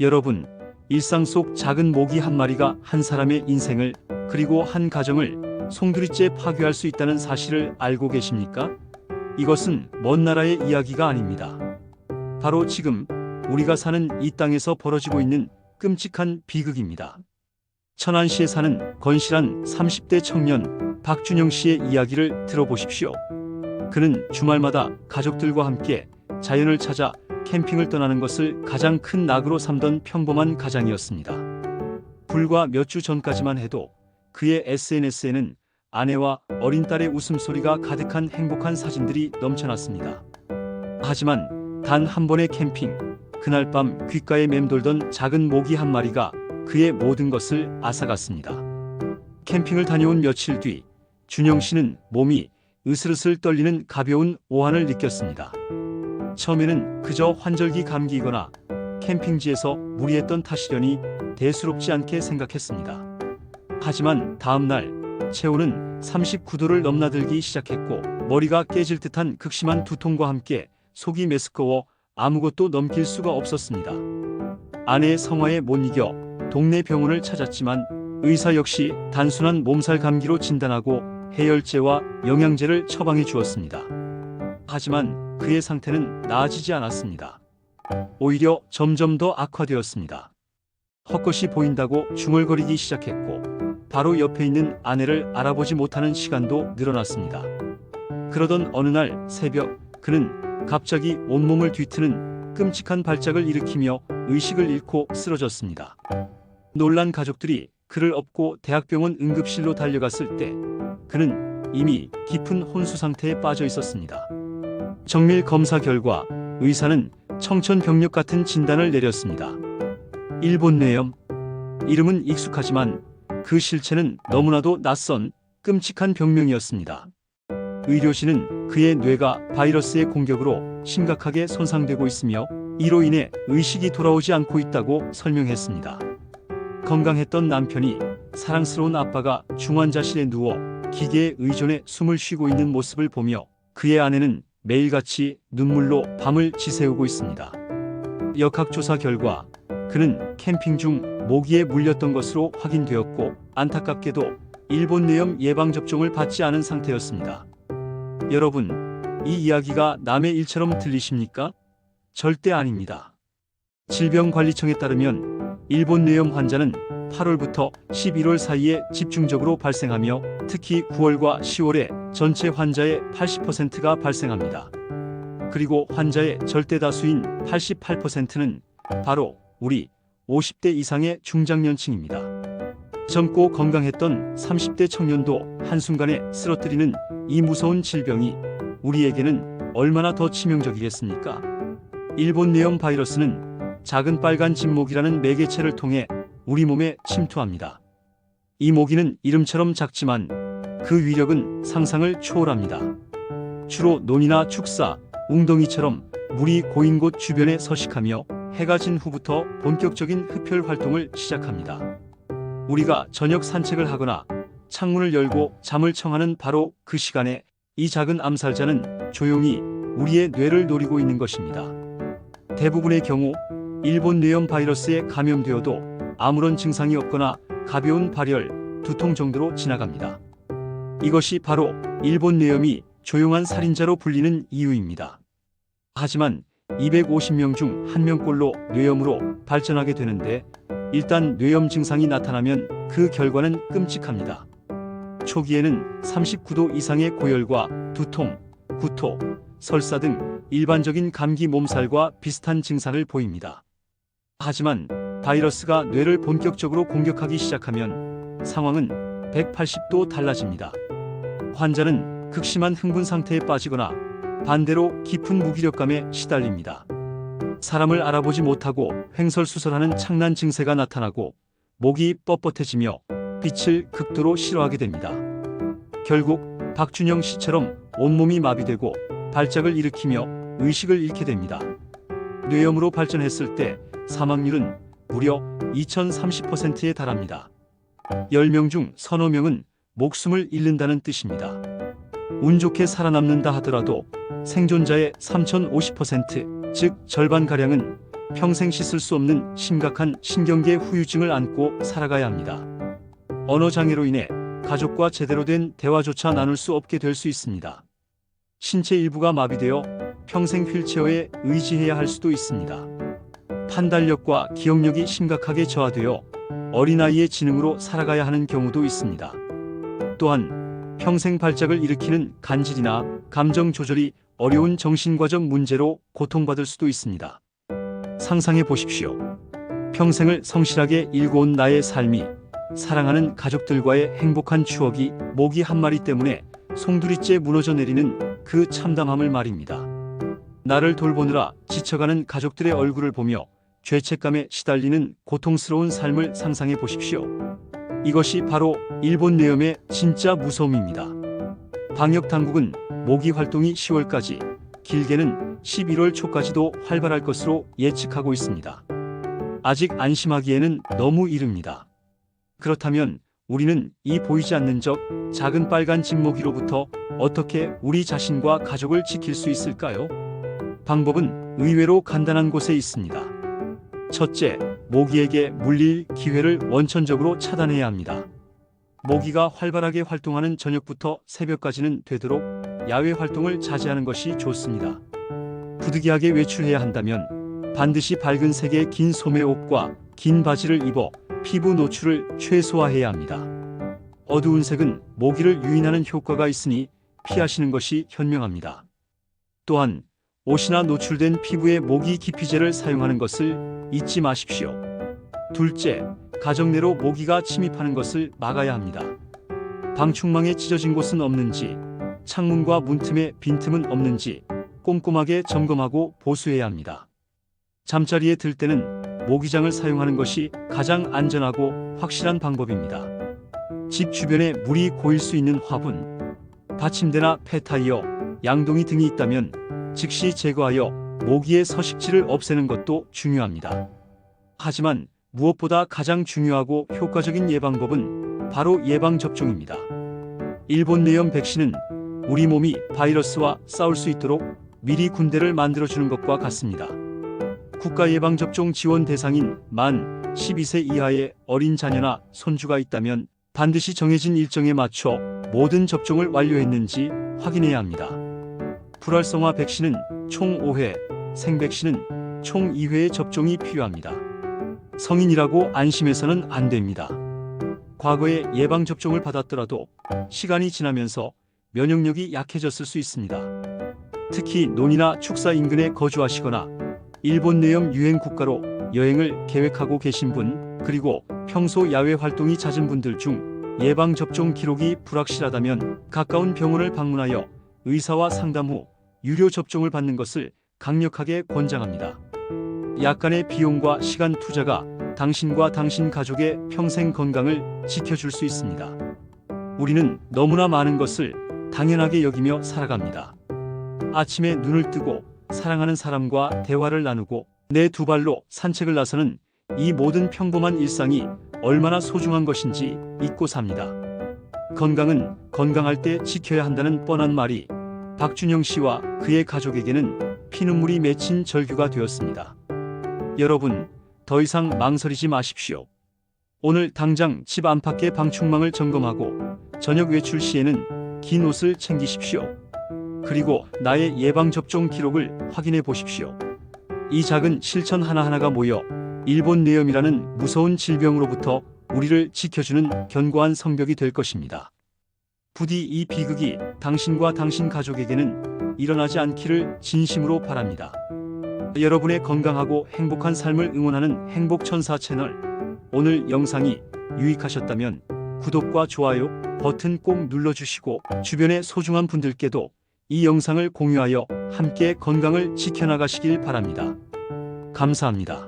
여러분, 일상 속 작은 모기 한 마리가 한 사람의 인생을 그리고 한 가정을 송두리째 파괴할 수 있다는 사실을 알고 계십니까? 이것은 먼 나라의 이야기가 아닙니다. 바로 지금 우리가 사는 이 땅에서 벌어지고 있는 끔찍한 비극입니다. 천안시에 사는 건실한 30대 청년 박준영 씨의 이야기를 들어보십시오. 그는 주말마다 가족들과 함께 자연을 찾아 캠핑을 떠나는 것을 가장 큰 낙으로 삼던 평범한 가장이었습니다. 불과 몇 주 전까지만 해도 그의 SNS에는 아내와 어린 딸의 웃음소리가 가득한 행복한 사진들이 넘쳐났습니다. 하지만 단 한 번의 캠핑, 그날 밤 귓가에 맴돌던 작은 모기 한 마리가 그의 모든 것을 앗아갔습니다. 캠핑을 다녀온 며칠 뒤 준영 씨는 몸이 으슬으슬 떨리는 가벼운 오한을 느꼈습니다. 처음에는 그저 환절기 감기이거나 캠핑지에서 무리했던 탓이려니 대수롭지 않게 생각했습니다. 하지만 다음 날 체온은 39도를 넘나들기 시작했고 머리가 깨질 듯한 극심한 두통과 함께 속이 메스꺼워 아무것도 넘길 수가 없었습니다. 아내의 성화에 못 이겨 동네 병원을 찾았지만 의사 역시 단순한 몸살 감기로 진단하고 해열제와 영양제를 처방해 주었습니다. 하지만 그의 상태는 나아지지 않았습니다. 오히려 점점 더 악화되었습니다. 헛것이 보인다고 중얼거리기 시작했고 바로 옆에 있는 아내를 알아보지 못하는 시간도 늘어났습니다. 그러던 어느 날 새벽 그는 갑자기 온몸을 뒤트는 끔찍한 발작을 일으키며 의식을 잃고 쓰러졌습니다. 놀란 가족들이 그를 업고 대학병원 응급실로 달려갔을 때 그는 이미 깊은 혼수 상태에 빠져 있었습니다. 정밀 검사 결과 의사는 청천벽력 같은 진단을 내렸습니다. 일본 뇌염. 이름은 익숙하지만 그 실체는 너무나도 낯선 끔찍한 병명이었습니다. 의료진은 그의 뇌가 바이러스의 공격으로 심각하게 손상되고 있으며 이로 인해 의식이 돌아오지 않고 있다고 설명했습니다. 건강했던 남편이 사랑스러운 아빠가 중환자실에 누워 기계에 의존해 숨을 쉬고 있는 모습을 보며 그의 아내는 매일같이 눈물로 밤을 지새우고 있습니다. 역학조사 결과 그는 캠핑 중 모기에 물렸던 것으로 확인되었고 안타깝게도 일본 뇌염 예방접종을 받지 않은 상태였습니다. 여러분, 이 이야기가 남의 일처럼 들리십니까? 절대 아닙니다. 질병관리청에 따르면 일본 뇌염 환자는 8월부터 11월 사이에 집중적으로 발생하며 특히 9월과 10월에 전체 환자의 80%가 발생합니다. 그리고 환자의 절대 다수인 88%는 바로 우리 50대 이상의 중장년층입니다. 젊고 건강했던 30대 청년도 한순간에 쓰러뜨리는 이 무서운 질병이 우리에게는 얼마나 더 치명적이겠습니까? 일본 뇌염 바이러스는 작은 빨간 진모기라는 매개체를 통해 우리 몸에 침투합니다. 이 모기는 이름처럼 작지만 그 위력은 상상을 초월합니다. 주로 논이나 축사, 웅덩이처럼 물이 고인 곳 주변에 서식하며 해가 진 후부터 본격적인 흡혈 활동을 시작합니다. 우리가 저녁 산책을 하거나 창문을 열고 잠을 청하는 바로 그 시간에 이 작은 암살자는 조용히 우리의 뇌를 노리고 있는 것입니다. 대부분의 경우 일본 뇌염 바이러스에 감염되어도 아무런 증상이 없거나 가벼운 발열, 두통 정도로 지나갑니다. 이것이 바로 일본 뇌염이 조용한 살인자로 불리는 이유입니다. 하지만 250명 중 1명꼴로 뇌염으로 발전하게 되는데 일단 뇌염 증상이 나타나면 그 결과는 끔찍합니다. 초기에는 39도 이상의 고열과 두통, 구토, 설사 등 일반적인 감기 몸살과 비슷한 증상을 보입니다. 하지만 바이러스가 뇌를 본격적으로 공격하기 시작하면 상황은 180도 달라집니다. 환자는 극심한 흥분 상태에 빠지거나 반대로 깊은 무기력감에 시달립니다. 사람을 알아보지 못하고 횡설수설하는 창난 증세가 나타나고 목이 뻣뻣해지며 빛을 극도로 싫어하게 됩니다. 결국 박준영 씨처럼 온몸이 마비되고 발작을 일으키며 의식을 잃게 됩니다. 뇌염으로 발전했을 때 사망률은 무려 2030%에 달합니다. 10명 중 서너 명은 목숨을 잃는다는 뜻입니다. 운 좋게 살아남는다 하더라도 생존자의 3050%, 즉 절반가량은 평생 씻을 수 없는 심각한 신경계 후유증을 안고 살아가야 합니다. 언어 장애로 인해 가족과 제대로 된 대화조차 나눌 수 없게 될 수 있습니다. 신체 일부가 마비되어 평생 휠체어에 의지해야 할 수도 있습니다. 판단력과 기억력이 심각하게 저하되어 어린아이의 지능으로 살아가야 하는 경우도 있습니다. 또한 평생 발작을 일으키는 간질이나 감정 조절이 어려운 정신과적 문제로 고통받을 수도 있습니다. 상상해 보십시오. 평생을 성실하게 일궈온 나의 삶이 사랑하는 가족들과의 행복한 추억이 모기 한 마리 때문에 송두리째 무너져 내리는 그 참담함을 말입니다. 나를 돌보느라 지쳐가는 가족들의 얼굴을 보며 죄책감에 시달리는 고통스러운 삶을 상상해 보십시오. 이것이 바로 일본 내염의 진짜 무서움입니다. 방역당국은 모기 활동이 10월까지, 길게는 11월 초까지도 활발할 것으로 예측하고 있습니다. 아직 안심하기에는 너무 이릅니다. 그렇다면 우리는 이 보이지 않는 적 작은 빨간 집모기로부터 어떻게 우리 자신과 가족을 지킬 수 있을까요? 방법은 의외로 간단한 곳에 있습니다. 첫째, 모기에게 물릴 기회를 원천적으로 차단해야 합니다. 모기가 활발하게 활동하는 저녁부터 새벽까지는 되도록 야외 활동을 자제하는 것이 좋습니다. 부득이하게 외출해야 한다면 반드시 밝은 색의 긴 소매 옷과 긴 바지를 입어 피부 노출을 최소화해야 합니다. 어두운 색은 모기를 유인하는 효과가 있으니 피하시는 것이 현명합니다. 또한 옷이나 노출된 피부에 모기 기피제를 사용하는 것을 잊지 마십시오. 둘째, 가정 내로 모기가 침입하는 것을 막아야 합니다. 방충망에 찢어진 곳은 없는지, 창문과 문틈에 빈틈은 없는지 꼼꼼하게 점검하고 보수해야 합니다. 잠자리에 들 때는 모기장을 사용하는 것이 가장 안전하고 확실한 방법입니다. 집 주변에 물이 고일 수 있는 화분, 받침대나 폐타이어, 양동이 등이 있다면 즉시 제거하여 모기의 서식지를 없애는 것도 중요합니다. 하지만 무엇보다 가장 중요하고 효과적인 예방법은 바로 예방접종입니다. 일본 내염 백신은 우리 몸이 바이러스와 싸울 수 있도록 미리 군대를 만들어주는 것과 같습니다. 국가예방접종 지원 대상인 만 12세 이하의 어린 자녀나 손주가 있다면 반드시 정해진 일정에 맞춰 모든 접종을 완료했는지 확인해야 합니다. 불활성화 백신은 총 5회, 생백신은 총 2회의 접종이 필요합니다. 성인이라고 안심해서는 안 됩니다. 과거에 예방접종을 받았더라도 시간이 지나면서 면역력이 약해졌을 수 있습니다. 특히 논이나 축사 인근에 거주하시거나 일본 내염 유행 국가로 여행을 계획하고 계신 분, 그리고 평소 야외 활동이 잦은 분들 중 예방접종 기록이 불확실하다면 가까운 병원을 방문하여 의사와 상담 후 유료 접종을 받는 것을 강력하게 권장합니다. 약간의 비용과 시간 투자가 당신과 당신 가족의 평생 건강을 지켜줄 수 있습니다. 우리는 너무나 많은 것을 당연하게 여기며 살아갑니다. 아침에 눈을 뜨고 사랑하는 사람과 대화를 나누고 내 두 발로 산책을 나서는 이 모든 평범한 일상이 얼마나 소중한 것인지 잊고 삽니다. 건강은 건강할 때 지켜야 한다는 뻔한 말이 박준영 씨와 그의 가족에게는 피눈물이 맺힌 절규가 되었습니다. 여러분, 더 이상 망설이지 마십시오. 오늘 당장 집 안팎의 방충망을 점검하고 저녁 외출 시에는 긴 옷을 챙기십시오. 그리고 나의 예방접종 기록을 확인해 보십시오. 이 작은 실천 하나하나가 모여 일본 내염이라는 무서운 질병으로부터 우리를 지켜주는 견고한 성벽이 될 것입니다. 부디 이 비극이 당신과 당신 가족에게는 일어나지 않기를 진심으로 바랍니다. 여러분의 건강하고 행복한 삶을 응원하는 행복천사 채널, 오늘 영상이 유익하셨다면 구독과 좋아요 버튼 꼭 눌러주시고 주변의 소중한 분들께도 이 영상을 공유하여 함께 건강을 지켜나가시길 바랍니다. 감사합니다.